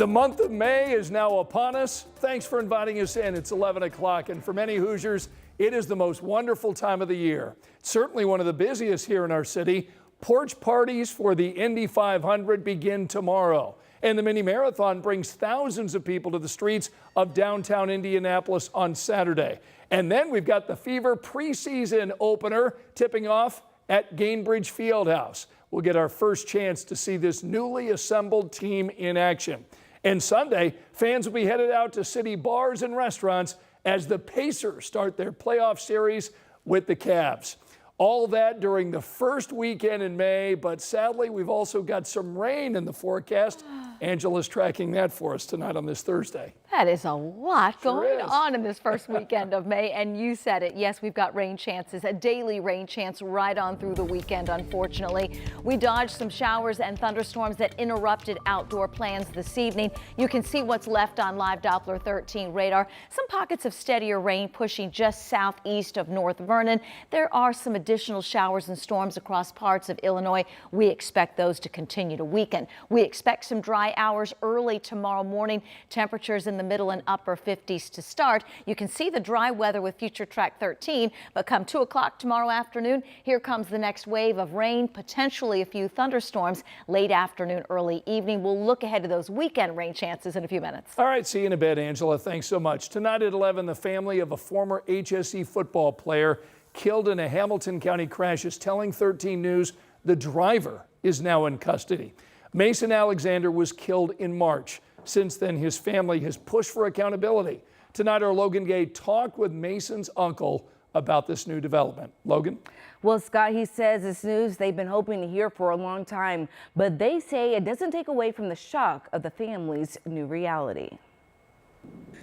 The month of May is now upon us. Thanks for inviting us in. It's 11 o'clock, and for many Hoosiers, it is the most wonderful time of the year. Certainly one of the busiest here in our city. Porch parties for the Indy 500 begin tomorrow, and the mini marathon brings thousands of people to the streets of downtown Indianapolis on Saturday. And then we've got the Fever preseason opener tipping off at Gainbridge Fieldhouse. We'll get our first chance to see this newly assembled team in action. And Sunday, fans will be headed out to city bars and restaurants as the Pacers start their playoff series with the Cavs. All that during the first weekend in May, but sadly, we've also got some rain in the forecast. Angela's tracking that for us tonight on this Thursday. That is a lot going on in this first weekend of May, and you said it. Yes, we've got rain chances, a daily rain chance right on through the weekend, unfortunately. We dodged some showers and thunderstorms that interrupted outdoor plans this evening. You can see what's left on live Doppler 13 radar. Some pockets of steadier rain pushing just southeast of North Vernon. There are some additional showers and storms across parts of Illinois. We expect those to continue to weaken. We expect some dry hours early tomorrow morning. Temperatures in the middle and upper 50s to start. You can see the dry weather with Future Track 13, but come 2 o'clock tomorrow afternoon, here comes the next wave of rain, potentially a few thunderstorms late afternoon, early evening. We'll look ahead to those weekend rain chances in a few minutes. All right, see you in a bit, Angela. Thanks so much. Tonight at 11, the family of a former HSE football player killed in a Hamilton County crash is telling 13 News the driver is now in custody. Mason Alexander was killed in March. Since then, his family has pushed for accountability. Tonight, our Logan Gay talked with Mason's uncle about this new development. Logan? Well, Scott, he says it's news they've been hoping to hear for a long time, but they say it doesn't take away from the shock of the family's new reality.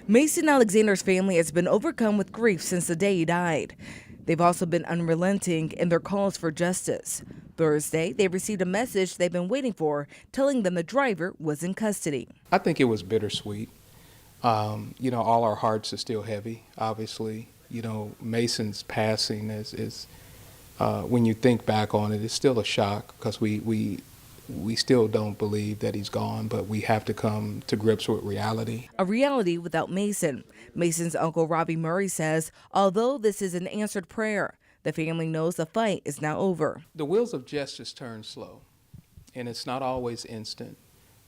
Mason Alexander's family has been overcome with grief since the day he died. They've also been unrelenting in their calls for justice. Thursday, they received a message they've been waiting for, telling them the driver was in custody. I think it was bittersweet. All our hearts are still heavy, obviously. Mason's passing is when you think back on it, it's still a shock because we still don't believe that he's gone, but we have to come to grips with reality. A reality without Mason. Mason's uncle Robbie Murray says, although this is an answered prayer, the family knows the fight is now over. The wheels of justice turn slow, and it's not always instant.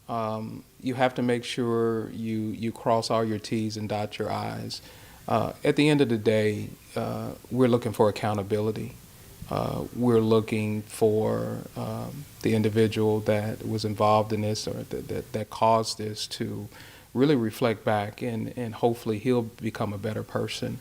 You have to make sure you cross all your T's and dot your I's. At the end of the day, we're looking for accountability. We're looking for the individual that was involved in this or that caused this to really reflect back, and hopefully he'll become a better person.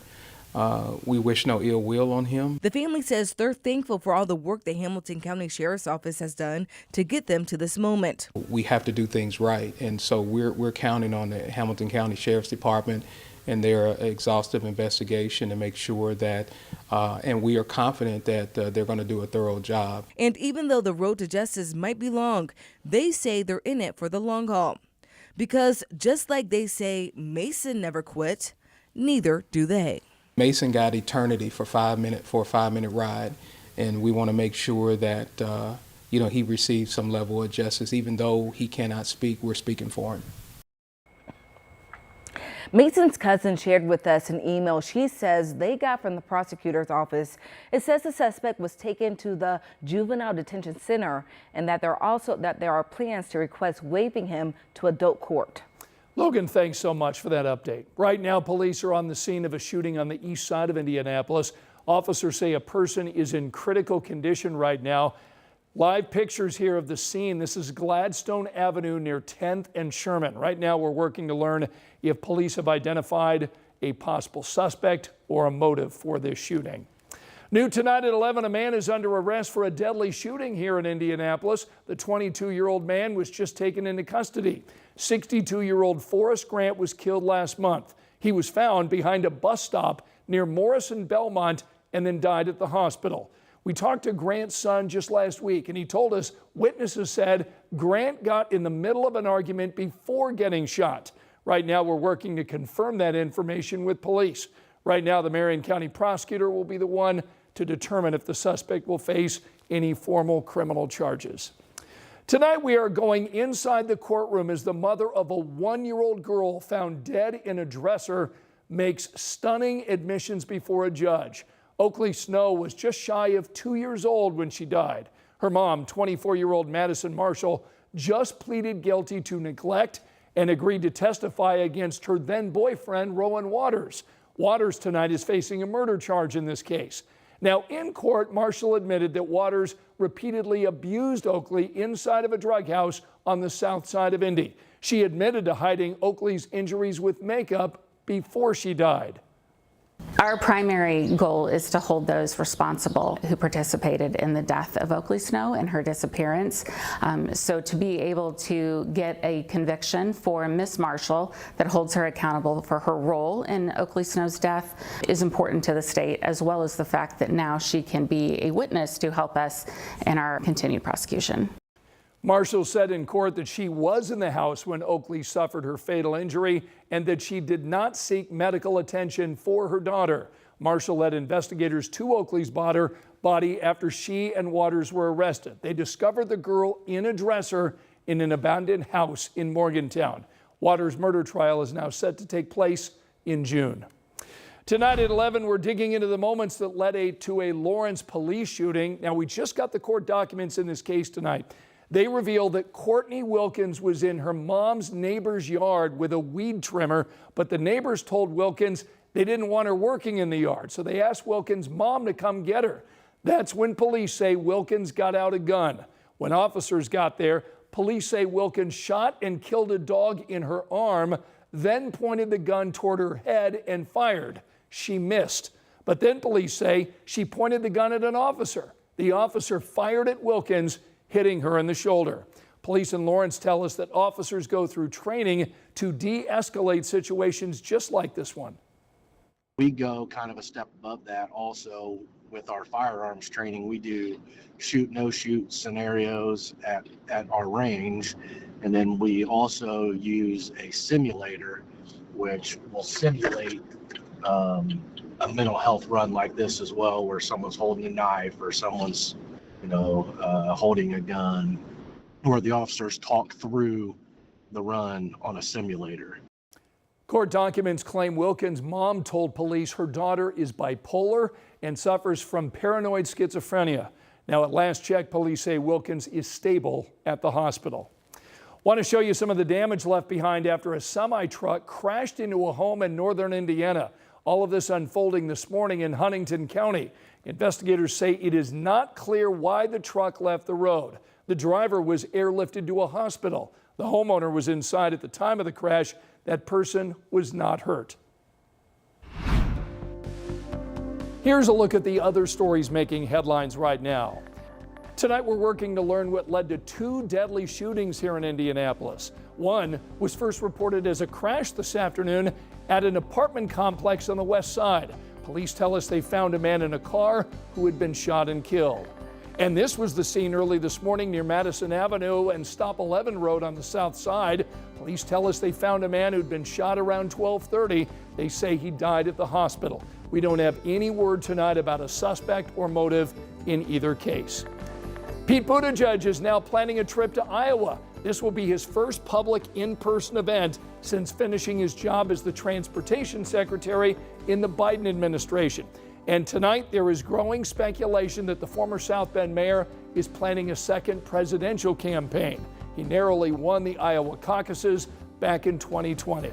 We wish no ill will on him. The family says they're thankful for all the work the Hamilton County Sheriff's Office has done to get them to this moment. We have to do things right, and so we're counting on the Hamilton County Sheriff's Department and their exhaustive investigation to make sure that, and we are confident that they're going to do a thorough job. And even though the road to justice might be long, they say they're in it for the long haul. Because just like they say Mason never quit, neither do they. Mason got eternity for a 5-minute ride, and we want to make sure that he receives some level of justice. Even though he cannot speak, we're speaking for him. Mason's cousin shared with us an email she says they got from the prosecutor's office. It says the suspect was taken to the juvenile detention center and that there are plans to request waiving him to adult court. Logan, thanks so much for that update. Right now, police are on the scene of a shooting on the east side of Indianapolis. Officers say a person is in critical condition right now. Live pictures here of the scene. This is Gladstone Avenue near 10th and Sherman. Right now, we're working to learn if police have identified a possible suspect or a motive for this shooting. New tonight at 11, a man is under arrest for a deadly shooting here in Indianapolis. The 22-year-old man was just taken into custody. 62-year-old Forrest Grant was killed last month. He was found behind a bus stop near Morrison Belmont and then died at the hospital. We talked to Grant's son just last week, and he told us witnesses said Grant got in the middle of an argument before getting shot. Right now, we're working to confirm that information with police. Right now, the Marion County prosecutor will be the one to determine if the suspect will face any formal criminal charges. Tonight we are going inside the courtroom as the mother of a 1-year-old girl found dead in a dresser makes stunning admissions before a judge. Oakley Snow was just shy of 2 years old when she died. Her mom, 24-year-old Madison Marshall, just pleaded guilty to neglect and agreed to testify against her then boyfriend, Rowan Waters. Waters tonight is facing a murder charge in this case. Now, in court, Marshall admitted that Waters repeatedly abused Oakley inside of a drug house on the south side of Indy. She admitted to hiding Oakley's injuries with makeup before she died. Our primary goal is to hold those responsible who participated in the death of Oakley Snow and her disappearance. So to be able to get a conviction for Miss Marshall that holds her accountable for her role in Oakley Snow's death is important to the state, as well as the fact that now she can be a witness to help us in our continued prosecution. Marshall said in court that she was in the house when Oakley suffered her fatal injury and that she did not seek medical attention for her daughter. Marshall led investigators to Oakley's body after she and Waters were arrested. They discovered the girl in a dresser in an abandoned house in Morgantown. Waters' murder trial is now set to take place in June. Tonight at 11, we're digging into the moments that led to a Lawrence police shooting. Now, we just got the court documents in this case tonight. They reveal that Courtney Wilkins was in her mom's neighbor's yard with a weed trimmer, but the neighbors told Wilkins they didn't want her working in the yard, so they asked Wilkins' mom to come get her. That's when police say Wilkins got out a gun. When officers got there, police say Wilkins shot and killed a dog in her arm, then pointed the gun toward her head and fired. She missed. But then police say she pointed the gun at an officer. The officer fired at Wilkins, hitting her in the shoulder. Police in Lawrence tell us that officers go through training to de-escalate situations just like this one. We go kind of a step above that also with our firearms training. We do shoot, no shoot scenarios at our range. And then we also use a simulator, which will simulate a mental health run like this as well, where someone's holding a knife or someone's holding a gun, where the officers talk through the run on a simulator. Court documents claim Wilkins' mom told police her daughter is bipolar and suffers from paranoid schizophrenia. Now, at last check, police say Wilkins is stable at the hospital. Want to show you some of the damage left behind after a semi-truck crashed into a home in northern Indiana. All of this unfolding this morning in Huntington County. Investigators say it is not clear why the truck left the road. The driver was airlifted to a hospital. The homeowner was inside at the time of the crash. That person was not hurt. Here's a look at the other stories making headlines right now. Tonight we're working to learn what led to 2 deadly shootings here in Indianapolis. One was first reported as a crash this afternoon at an apartment complex on the west side. Police tell us they found a man in a car who had been shot and killed. And this was the scene early this morning near Madison Avenue and Stop 11 Road on the south side. Police tell us they found a man who'd been shot around 12:30. They say he died at the hospital. We don't have any word tonight about a suspect or motive in either case. Pete Buttigieg is now planning a trip to Iowa. This will be his first public in-person event since finishing his job as the transportation secretary in the Biden administration. And tonight there is growing speculation that the former South Bend mayor is planning a second presidential campaign. He narrowly won the Iowa caucuses back in 2020.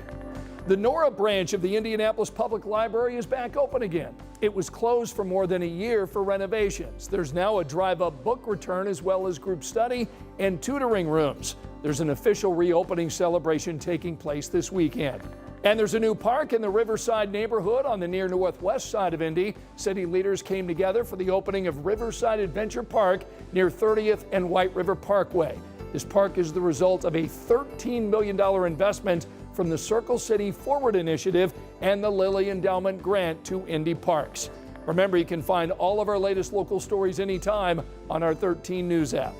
The Nora branch of the Indianapolis Public Library is back open again. It was closed for more than a year for renovations. There's now a drive-up book return as well as group study and tutoring rooms. There's an official reopening celebration taking place this weekend. And there's a new park in the Riverside neighborhood on the near northwest side of Indy. City leaders came together for the opening of Riverside Adventure Park near 30th and White River Parkway. This park is the result of a $13 million investment from the Circle City Forward Initiative and the Lilly Endowment Grant to Indy Parks. Remember, you can find all of our latest local stories anytime on our 13 News app.